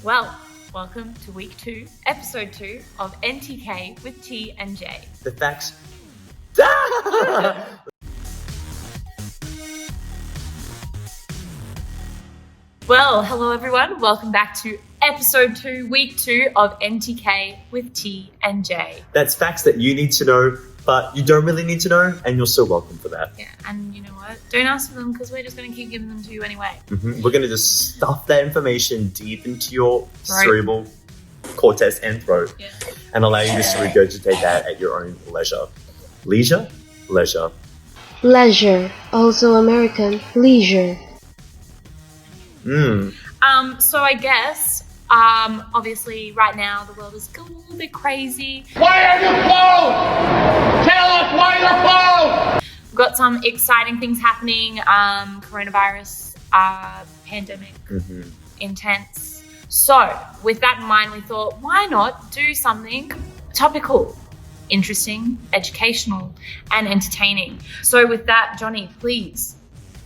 Well, welcome to week 2, episode 2 of NTK with T and J. The facts. Well, hello everyone. Welcome back to episode 2, week 2 of NTK with T and J. That's facts that you need to know, but you don't really need to know, and you're so welcome for that. Yeah, and you know what? Don't ask for them because we're just going to keep giving them to you anyway. We're going to just stuff that information deep into your cerebral cortex and throat, and allow you just to regurgitate that at your own leisure. Leisure? Leisure. Leisure, also American, leisure. So I guess, obviously right now the world is a little bit crazy. Why are you closed? Tell us why you're closed! We've got some exciting things happening. Coronavirus, pandemic, intense. So with that in mind, we thought, why not do something topical, interesting, educational, and entertaining? So with that, Johnny, please,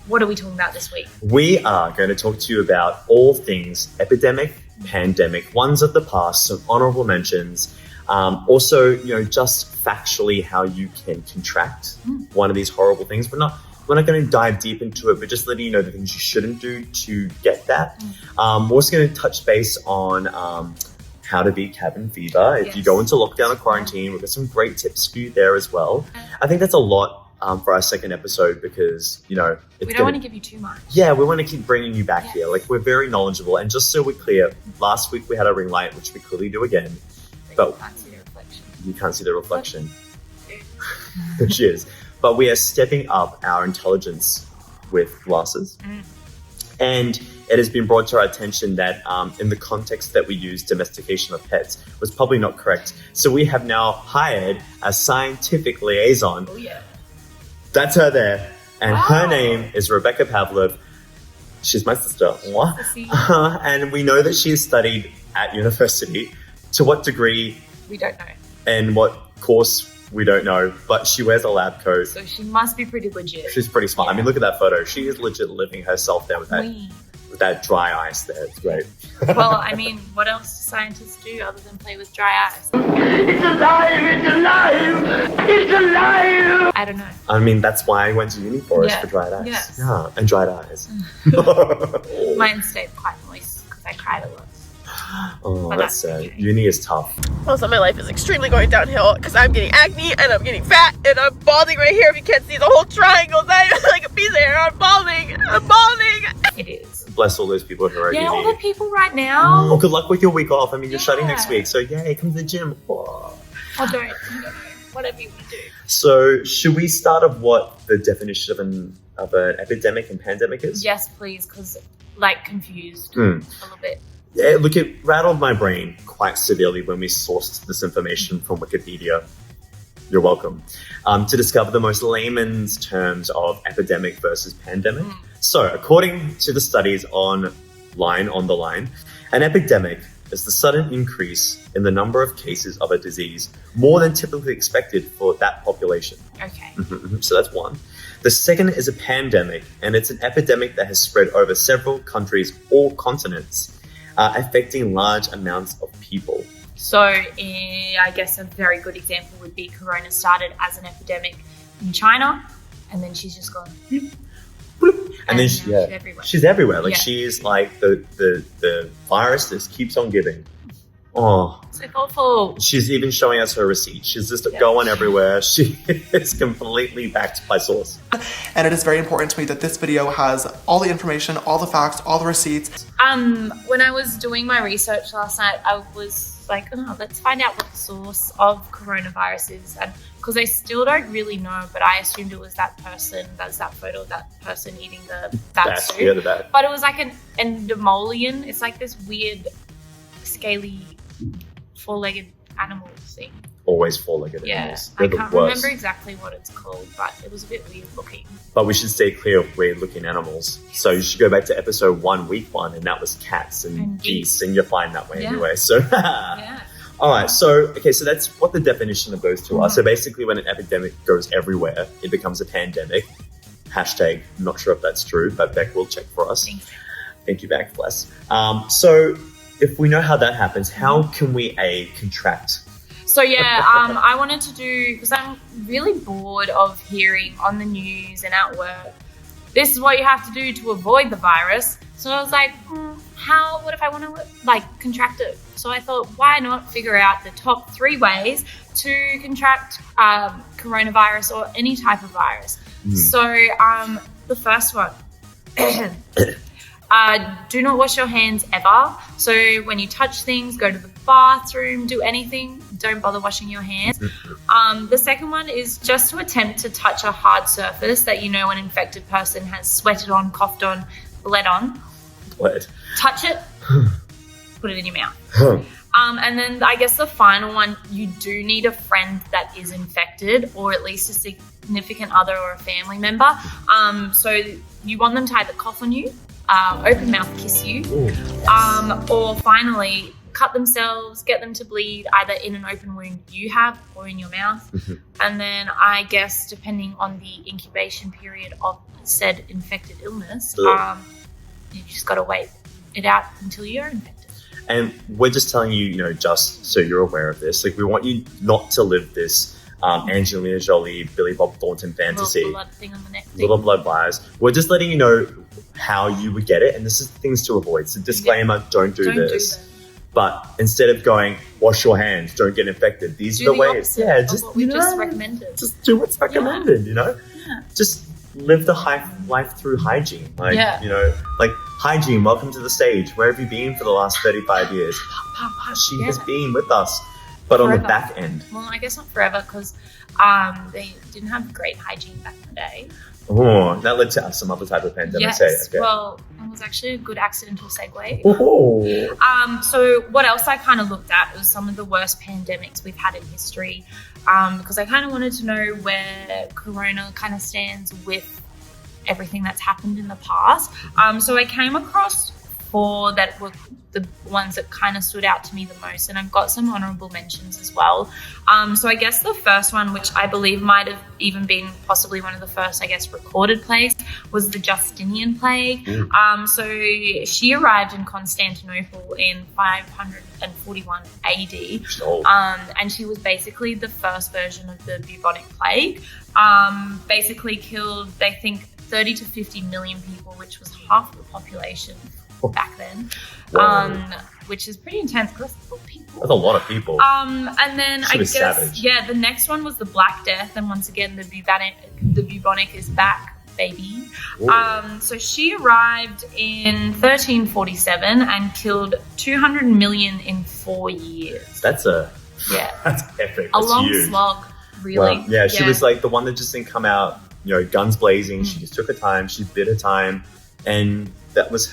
what are we talking about this week? We are going to talk to you about all things epidemic, pandemic, ones of the past, some honorable mentions. Also, just factually how you can contract one of these horrible things. We're not going to dive deep into it, but just letting you know the things you shouldn't do to get that. We're also going to touch base on how to beat cabin fever. If you go into lockdown or quarantine, we've got some great tips for you there as well. I think that's a lot for our second episode because, we don't want to give you too much. Yeah, we want to keep bringing you back here. Like, we're very knowledgeable. And just so we're clear, last week we had a ring light, which we clearly do again. But you can't see the reflection. Cheers. But we are stepping up our intelligence with glasses. And it has been brought to our attention that in the context that we use domestication of pets was probably not correct. So we have now hired a scientific liaison. Oh, yeah. That's her there. And her name is Rebecca Pavlov. She's my sister. And we know that she has studied at university. To what degree? We don't know. And what course? We don't know. But she wears a lab coat. So she must be pretty legit. She's pretty smart. Yeah. I mean, look at that photo. She is legit living herself there with that dry ice there. It's great. Well, I mean, what else do scientists do other than play with dry ice? It's alive! It's alive! It's alive! I don't know. I mean, that's why I went to uni for dried ice. Yes. Yeah, and dried eyes. Mine stayed quite moist because I cried a lot. Oh, that's sad. Okay. Uni is tough. Also, my life is extremely going downhill because I'm getting acne and I'm getting fat and I'm balding right here. If you can't see the whole triangle, that like a piece of hair. I'm balding. I'm balding. It is. Bless all those people who are at uni. all the people right now. Oh, good luck with your week off. I mean, you're shutting next week, so yay, come to the gym. Oh, don't. Whatever you want to do. So, should we start of what the definition of an epidemic and pandemic is? Yes, please, because confused a little bit. Yeah, look, it rattled my brain quite severely when we sourced this information from Wikipedia. You're welcome. To discover the most layman's terms of epidemic versus pandemic. So, according to the studies on the line, an epidemic is the sudden increase in the number of cases of a disease more than typically expected for that population. Okay. So that's one. The second is a pandemic, and it's an epidemic that has spread over several countries or continents, affecting large amounts of people. So I guess a very good example would be Corona started as an epidemic in China, and then she's just gone bloop, bloop, and then she's everywhere. She's everywhere. She's like the virus just keeps on giving. Oh, so thoughtful. She's even showing us her receipt. She's just going everywhere. She is completely backed by source. And it is very important to me that this video has all the information, all the facts, all the receipts. When I was doing my research last night, I was like, let's find out what the source of coronavirus is. And because I still don't really know, but I assumed it was that person, that's that photo of that person eating the bat soup. Yeah, the bat. But it was like an endomolian. It's like this weird, scaly, four-legged animal thing. Always four-legged animals. I can't remember exactly what it's called, but it was a bit weird looking. But we should stay clear of weird-looking animals. So you should go back to episode 1, week 1, and that was cats and geese, and you're fine that way anyway. So, all right. So that's what the definition of those two are. So basically, when an epidemic goes everywhere, it becomes a pandemic. Hashtag, not sure if that's true, but Beck will check for us. Thank you. Thank you, Beck, bless. So if we know how that happens, how can we contract? So yeah, I wanted to do, because I'm really bored of hearing on the news and at work, this is what you have to do to avoid the virus. So I was like, what if I want to contract it? So I thought, why not figure out the top 3 ways to contract coronavirus or any type of virus. So the first one, do not wash your hands ever. So when you touch things, go to the bathroom, do anything, don't bother washing your hands. The second one is just to attempt to touch a hard surface that you know an infected person has sweated on, coughed on, bled on. Bled. Touch it, put it in your mouth. And then I guess the final one, you do need a friend that is infected, or at least a significant other or a family member. So you want them to either cough on you, open mouth kiss you, or finally cut themselves, get them to bleed either in an open wound you have or in your mouth. And then I guess depending on the incubation period of said infected illness, you just got to wait it out until you're infected. And we're just telling you, just so you're aware of this, we want you not to live this Angelina Jolie, Billy Bob Thornton fantasy. Little blood thing on the neck. Little blood virus. We're just letting you know how you would get it, and this is things to avoid. So disclaimer, don't do this. But instead of going, wash your hands, don't get infected, these are the ways. Yeah, just what we just recommended. Just do what's recommended, Yeah. Just live the life through hygiene. Hygiene, welcome to the stage. Where have you been for the last 35 years? She has been with us, but forever. On the back end. Well, I guess not forever, because they didn't have great hygiene back in the day. Oh, that led to some other type of pandemic. Yes, okay. Well, it was actually a good accidental segue. Oh. So what else I kind of looked at was some of the worst pandemics we've had in history, because I kind of wanted to know where Corona kind of stands with everything that's happened in the past. So I came across 4 that were the ones that kind of stood out to me the most, and I've got some honorable mentions as well. So I guess the first one, which I believe might have even been possibly one of the first, recorded plagues, was the Justinian plague. So she arrived in Constantinople in 541 AD, and she was basically the first version of the bubonic plague. Basically killed, they think, 30 to 50 million people, which was half the population back then. Which is pretty intense, because that's a lot of people. And then I guess savage. The next one was the Black Death, and once again the bubonic is back, baby. So she arrived in 1347 and killed 200 million in 4 years. That's that's epic. A that's long huge. slog, really. Well, she was the one that just didn't come out, guns blazing. She just took her time. She bid her time, and those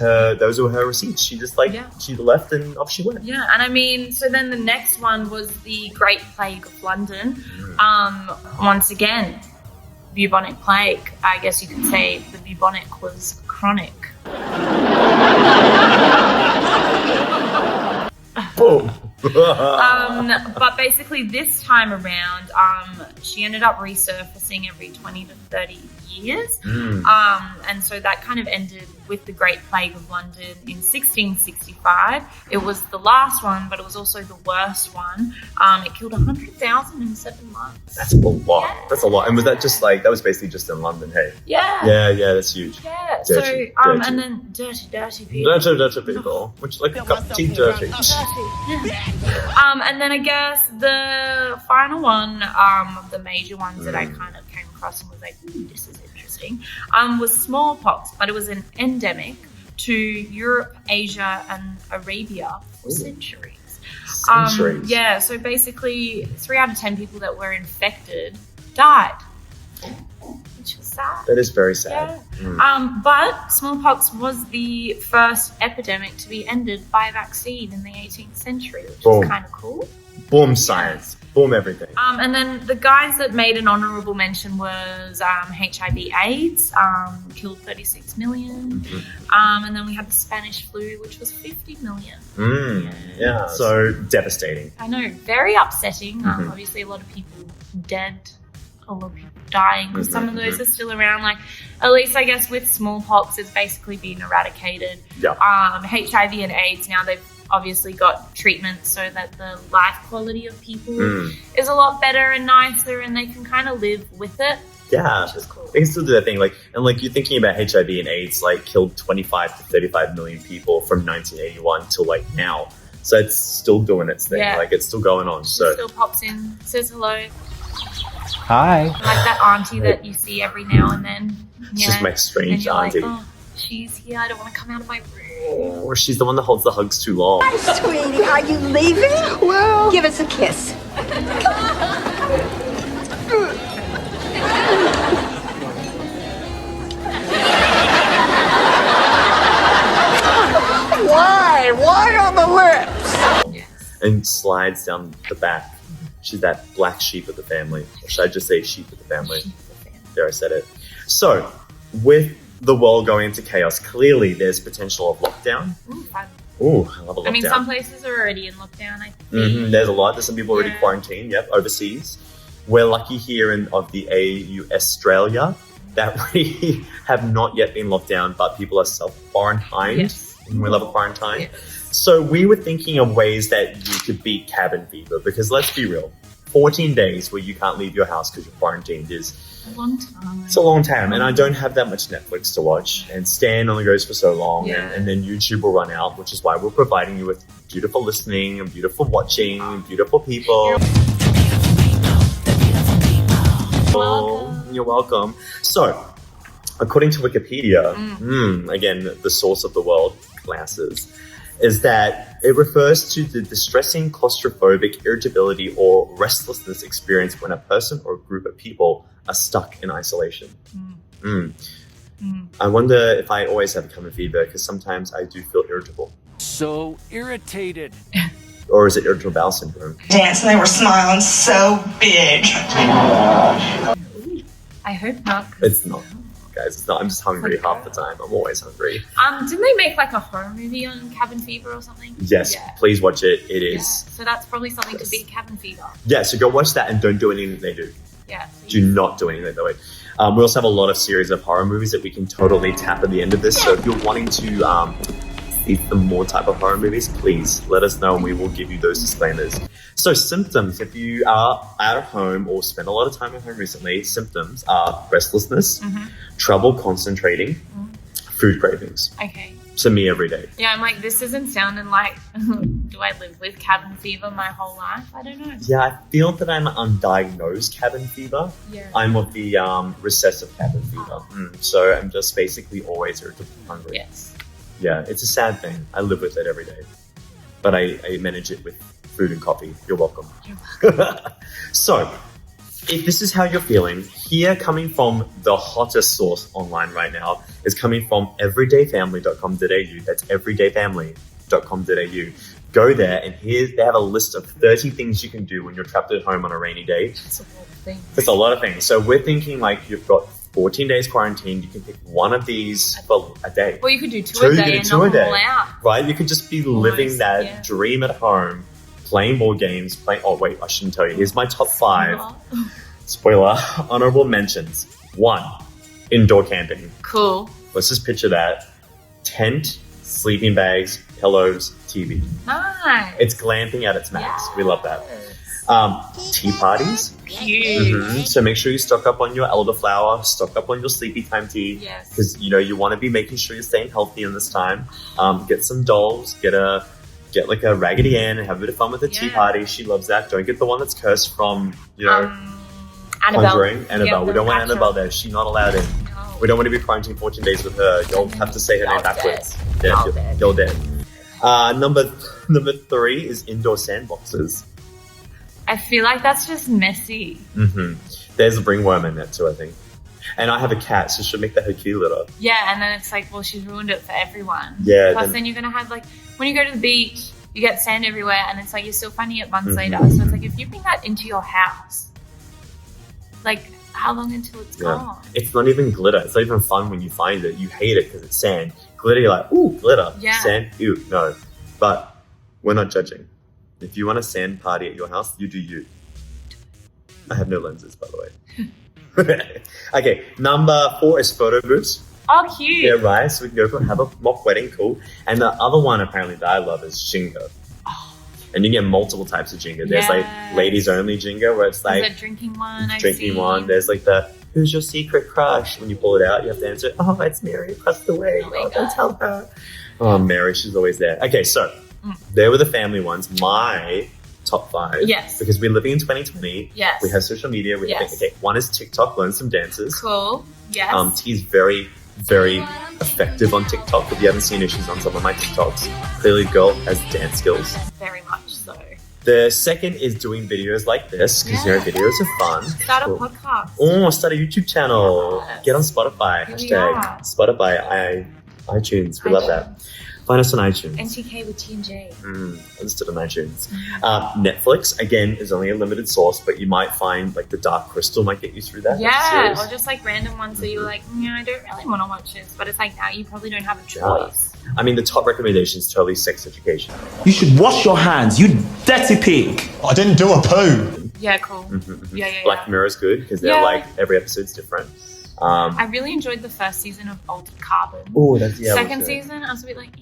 were her receipts. She just she left and off she went. Yeah, and I mean, so then the next one was the Great Plague of London. Once again, bubonic plague. I guess you could say the bubonic was chronic. Boom. But basically this time around, she ended up resurfacing every 20 to 30 years. And so that kind of ended with the Great Plague of London in 1665. It was the last one, but it was also the worst one. It killed 100,000 in 7 months. That's a lot. Yeah. That's a lot. And was that just that was basically just in London, hey? Yeah. Yeah, that's huge. Yeah. Dirty, so, dirty. and then dirty people. Dirty people. Which a cup of tea dirty. And then I guess the final one, the major ones that I kind of came across and was like, this is interesting, was smallpox, but it was an endemic to Europe, Asia, and Arabia for centuries. So basically 3 out of 10 people that were infected died, which was sad. That is very sad. Yeah. But smallpox was the first epidemic to be ended by vaccine in the 18th century, which is kind of cool. Boom science. Boom everything. And then the guys that made an honourable mention was HIV/AIDS, killed 36 million. And then we had the Spanish flu, which was 50 million. Yeah. So devastating. I know, very upsetting. Obviously, a lot of people dead, a lot of people dying, because some of those are still around. At least I guess with smallpox, it's basically been eradicated. Yeah. HIV and AIDS now, they've obviously got treatment so that the life quality of people is a lot better and nicer, and they can kind of live with it. Yeah, Which is cool. they can still do that thing. Like, and like you're thinking about HIV and AIDS, like killed 25 to 35 million people from 1981 till like now. So it's still doing its thing. Yeah. Like it's still going on. So Still pops in, says hello. Hi. Like that auntie that you see every now and then. it's just my And strange you're auntie. like, oh, she's here. I don't want to come out of my room. Or she's the one that holds the hugs too long. Sweetie, are you leaving? Well, give us a kiss. Why? Why on the lips? Yes. And slides down the back. She's that black sheep of the family. Or should I just say sheep of the family? There, I said it. So, with the world going into chaos, clearly there's potential of lockdown. Ooh, fun. Ooh, I love a lockdown. I mean, some places are already in lockdown, I think. There's a lot. There's some people already Yeah. quarantined, overseas. We're lucky here in the AU Australia that we have not yet been locked down, but people are self-quarantined. Yes. And we love a quarantine. Yes. So we were thinking of ways that you could beat cabin fever, because let's be real, 14 days where you can't leave your house because you're quarantined is A long time. it's a long time, and I don't have that much Netflix to watch, and Stan only goes for so long, Yeah. and then YouTube will run out, which is why we're providing you with beautiful listening, and beautiful watching, and beautiful people. You're welcome. So, according to Wikipedia, again, the source of the world, classes, is that it refers to the distressing claustrophobic irritability or restlessness experienced when a person or a group of people are stuck in isolation. I wonder if I always have a cabin fever, because sometimes I do feel irritable. So irritated. Or is it irritable bowel syndrome? Dance and they were smiling so big. I hope not. It's not, guys. It's not. I'm just hungry half the time. I'm always hungry. Didn't they make like a horror movie on cabin fever or something? Yes, Yeah. please watch it. It Yeah. is. So that's probably something to beat cabin fever. Yeah, so go watch that and don't do anything they do. Yeah. Do not do anything that way. We also have a lot of series of horror movies that we can totally tap at the end of this. So if you're wanting to see some more type of horror movies, please let us know and we will give you those disclaimers. So symptoms, if you are at home or spend a lot of time at home recently, symptoms are restlessness, trouble concentrating, food cravings. Okay. So me every day. Yeah, I'm like, this isn't sounding like, do I live with cabin fever my whole life? I don't know. Yeah, I feel that I'm undiagnosed cabin fever. Yeah. I'm of the recessive cabin fever. So I'm just basically always irritable and hungry. Yes. Yeah, it's a sad thing. I live with it every day. But I manage it with food and coffee. You're welcome. So, if this is how you're feeling, here coming from the hottest source online right now is coming from everydayfamily.com.au. That's everydayfamily.com.au. Go there and they have a list of 30 things you can do when you're trapped at home on a rainy day. It's a whole thing. It's a lot of things. So we're thinking like you've got 14 days quarantine. You can pick one of these for a day. Well, you could do two a day and knock them all out. Right? You could just be living that yeah. dream at home, playing board games, oh wait, I shouldn't tell you. Here's my top 5. Spoiler, honorable mentions. 1, indoor camping. Cool. Let's just picture that. Tent, sleeping bags, pillows, TV. Nice. It's glamping at its max. We love that. Tea parties. Huge. So make sure you stock up on your elderflower, stock up on your sleepy time tea. Yes. Because, you want to be making sure you're staying healthy in this time. Get some dolls, get like a Raggedy Ann and have a bit of fun with the tea Yeah. party. She loves that. Don't get the one that's cursed from, Annabelle. Conjuring. Annabelle. We don't want Actual- Annabelle there. She's not allowed in. No. We don't want to be quarantined 14 days with her. You'll have to say her name Y'all backwards. dead. Yeah, Y'all dead. you're dead. Number 3 is indoor sandboxes. I feel like that's just messy. There's a ringworm in that too, I think. And I have a cat, so she'll make that her cute litter. Yeah, and then it's like, well, she's ruined it for everyone. Yeah, Plus, then- then you're going to have, like, when you go to the beach, you get sand everywhere, and it's like you're still finding it months later. So it's like, if you bring that into your house, like, how long until it's gone? It's not even glitter. It's not even fun when you find it. You hate it because it's sand. Glitter, you're like, ooh, glitter. Yeah. Sand, ew, no. But we're not judging. If you want a sand party at your house, you do you. I have no lenses, by the way. Okay, number 4 is photo booths. Oh, cute. Yeah, right. So we can go for have a mock wedding, cool. And the other one apparently that I love is Jingo. And you get multiple types of Jenga. There's like ladies only Jenga where it's like there's a drinking one. Drinking one. There's like the who's your secret crush? When you pull it out, you have to answer. Oh, it's Mary across the way. Oh, don't tell her. Oh, Mary, she's always there. Okay, so there were the family ones. My top 5. Yes. Because we're living in 2020. Yes. We have social media. We have, okay, one is TikTok. Learn some dances. Cool. Yes. T's very, very effective on TikTok. If you haven't seen her, she's on some of my TikToks. Clearly, the girl has dance skills. Very much so. The second is doing videos like this because you know videos are fun. Start a podcast. Oh, start a YouTube channel. Yes. Get on Spotify. Hashtag Spotify. iTunes. We love that. Find us on iTunes. NTK with T&J. Listed on iTunes. Netflix, again, is only a limited source, but you might find like the Dark Crystal might get you through that. Yeah, or just like random ones that you're like, I don't really want to watch this. But it's like now you probably don't have a choice. I mean, the top recommendation is totally sex education. You should wash your hands, you dirty pig. I didn't do a poo. Yeah, cool. Yeah. Black Mirror is good because they're like, every episode's different. I really enjoyed the first season of Altered Carbon. Oh, that's Second season, I was a bit like,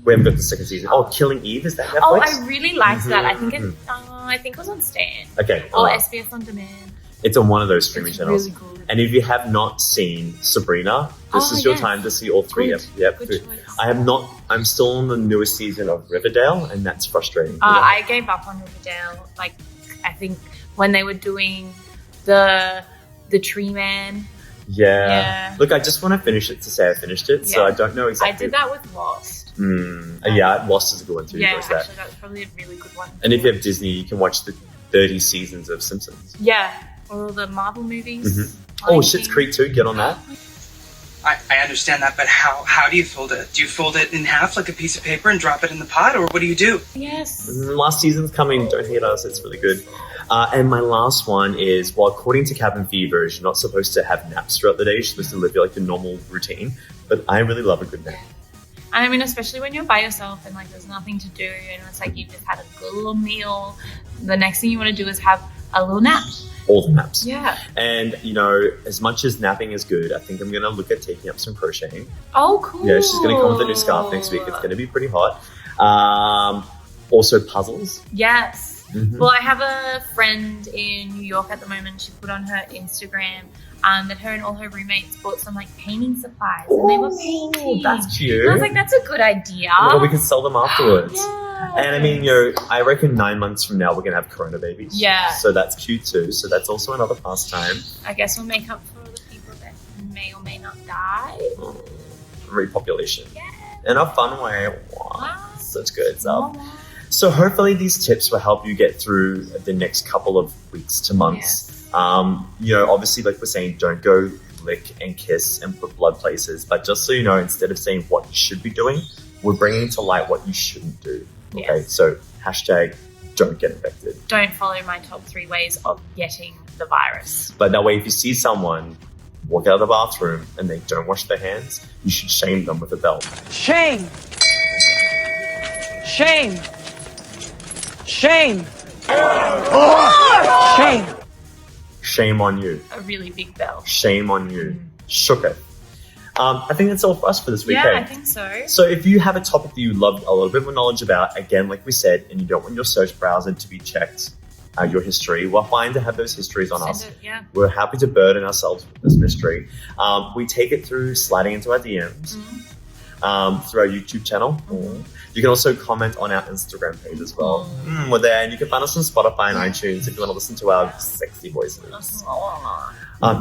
We haven't got the second season. Oh, Killing Eve, is that Netflix? Oh, I really liked that. I think it was on Stan. Okay. Or SBS On Demand. It's on one of those streaming channels. Really cool. And if you have not seen Sabrina, this is your time to see all 3. Good choice. I have not. I'm still on the newest season of Riverdale, and that's frustrating. I gave up on Riverdale. Like, I think when they were doing the Tree Man. Yeah. Look, I just want to finish it to say I finished it, so I don't know exactly. I did that with Lost. Yeah, Lost is a good one too. Yeah, actually, that's probably a really good one. And if you have Disney, you can watch the 30 seasons of Simpsons. Yeah, or all the Marvel movies. Oh, Schitt's Creek too. Get on that. I understand that, but how do you fold it? Do you fold it in half like a piece of paper and drop it in the pot, or what do you do? Yes. Last season's coming. Don't hate us. It's really good. And my last one is, well, according to Cabin Fever, you're not supposed to have naps throughout the day. You're supposed to live like a normal routine. But I really love a good nap. And I mean, especially when you're by yourself and like there's nothing to do and it's like you just had a good little meal. The next thing you want to do is have a little nap. All the naps. Yeah. And, you know, as much as napping is good, I think I'm going to look at taking up some crocheting. Oh, cool. Yeah, she's going to come with a new scarf next week. It's going to be pretty hot. Also puzzles. Yes. Well, I have a friend in New York at the moment. She put on her Instagram that her and all her roommates bought some like painting supplies and they were painting. That's cute. And I was like, that's a good idea. Well, we can sell them afterwards. Yeah. And I mean, you know, I reckon 9 months from now we're going to have corona babies. Yeah. So that's cute too. So that's also another pastime. I guess we'll make up for all the people that may or may not die. Repopulation. Yeah. In a fun way. Wow. Such good stuff. So hopefully these tips will help you get through the next couple of weeks to months. You know, obviously, like we're saying, don't go lick and kiss and put blood places. But just so you know, instead of saying what you should be doing, we're bringing to light what you shouldn't do. Okay, so hashtag don't get infected. Don't follow my top 3 ways of getting the virus. But that way, if you see someone walk out of the bathroom and they don't wash their hands, you should shame them with a belt. Shame! Shame! Shame! Shame! Shame on you. A really big bell. Shame on you. Shook it. I think that's all for us for this weekend. Yeah, I think so. So if you have a topic that you love a little bit more knowledge about, again, like we said, and you don't want your search browser to be checked, your history, we're fine to have those histories on us. Yeah. We're happy to burden ourselves with this mystery. We take it through sliding into our DMs, through our YouTube channel. You can also comment on our Instagram page as well. We're there, and you can find us on Spotify and iTunes if you want to listen to our sexy voices.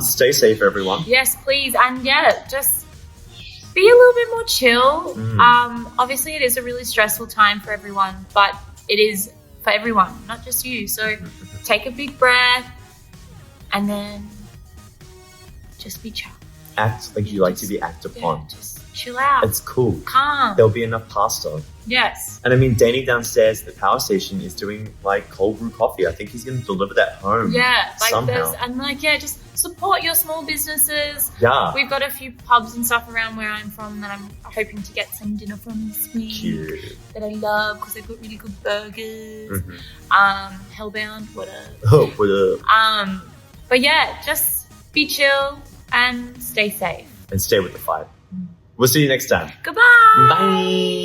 Stay safe, everyone. Yes, please. And yeah, just be a little bit more chill. Obviously, it is a really stressful time for everyone, but it is for everyone, not just you. So take a big breath and then just be chill. Act like you like to be acted upon. Just chill out. It's cool. Calm. There'll be enough pasta. Yes. And I mean, Danny downstairs at the power station is doing like cold brew coffee. I think he's going to deliver that home. Yeah. Like somehow. Just support your small businesses. Yeah. We've got a few pubs and stuff around where I'm from that I'm hoping to get some dinner from this week. Cute. That I love because they've got really good burgers. Hellbound, what up? Oh, what up? But yeah, just be chill and stay safe. And stay with the fight. We'll see you next time. Goodbye. Bye.